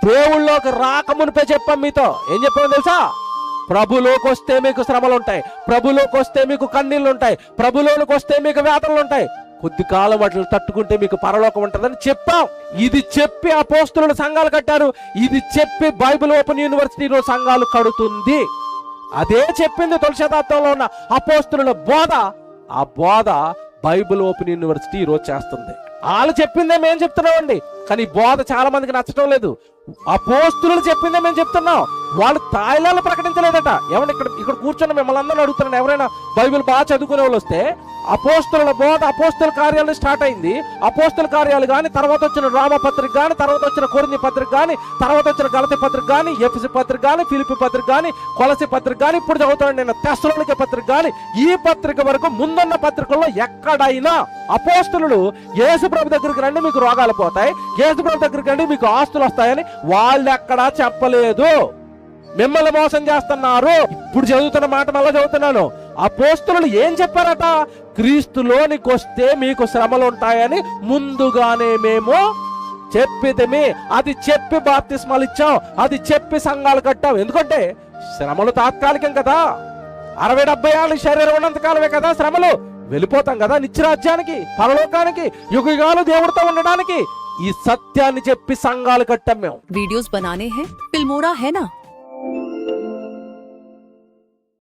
దేవుళ్ళలోకి రాకమునిపే చెప్పాం మీతో. ఏం చెప్పామో తెలుసా? ప్రభులోకి వస్తే మీకు శ్రమలు ఉంటాయి, ప్రభులోకి వస్తే మీకు కన్నీళ్ళు ఉంటాయి, ప్రభులోకి వస్తే మీకు వేదనలు ఉంటాయి, కొద్ది కాలం వాటిని తట్టుకుంటే మీకు పరలోకం ఉంటుందని చెప్పాం. ఇది చెప్పి అపోస్తలులు సంఘాలు కట్టారు. ఇది చెప్పి బైబిల్ ఓపెన్ యూనివర్సిటీలో సంఘాలు కడుతుంది. అదే చెప్పింది తొలి శతాబ్దంలో ఉన్న అపోస్తలుల బోధ. ఆ బోధ బైబిల్ ఓపెన్ యూనివర్సిటీ ఈరోజు చేస్తుంది. వాళ్ళు చెప్పిందే మేము చెప్తున్నామండి, కానీ బోధ చాలా మందికి నచ్చడం లేదు. అపోస్తలులు చెప్పిందే మేము చెప్తున్నాం, వాళ్ళు తాయిలాలు ప్రకటించలేదట. ఏమన్నా ఇక్కడ కూర్చొని మిమ్మల్ని అందరూ అడుగుతున్నాను, ఎవరైనా బైబిల్ బాగా చదువుకునే వాళ్ళు వస్తే అపోస్తలుల బోధ అపోస్తల కార్యాలు స్టార్ట్ అయింది. అపోస్తల కార్యాలు కానీ, తర్వాత వచ్చిన రామపత్రిక కానీ, తర్వాత వచ్చిన కొరింథీ పత్రిక కానీ, తర్వాత వచ్చిన గలతీ పత్రిక కానీ, ఎఫెసీ పత్రిక కానీ, ఫిలిప్పీ పత్రిక కానీ, కొలసీ పత్రిక కానీ, ఇప్పుడు చదువుతాను నేను తెస్సలోనికే పత్రిక కానీ, ఈ పత్రిక వరకు ముందున్న పత్రికల్లో ఎక్కడైనా అపోస్తలులు యేసుప్రభు దగ్గరికి రండి మీకు రోగాలు పోతాయి, యేసుప్రభు దగ్గరికి రండి మీకు ఆస్తులు వస్తాయని వాళ్ళు ఎక్కడా చెప్పలేదు. మిమ్మల్ని మోసం చేస్తున్నారు. ఇప్పుడు చదువుతున్న మాట మళ్ళా చదువుతున్నాను. అపోస్తలులు ఏం చెప్పారట? క్రీస్తులోనికి వస్తే మీకు శ్రమలు ఉంటాయని ముందుగానే మేము చెప్పితిమి. అది చెప్పి బాప్తిస్మాలు ఇచ్చాం, అది చెప్పి సంఘాలు కట్టాం. ఎందుకంటే శ్రమలు తాత్కాలికం కదా, 60-70 ఏళ్ళ శరీరం ఉన్నంత కాలమే కదా శ్రమలు. వెళ్ళిపోతాం కదా నిత్యరాజ్యానికి, పరలోకానికి, యుగాలు దేవుడితో ఉండడానికి. ఈ సత్యాన్ని చెప్పి సంఘాలు కట్టాం మేము. वीडियोस बनाने हैं, फिल्मोरा है ना,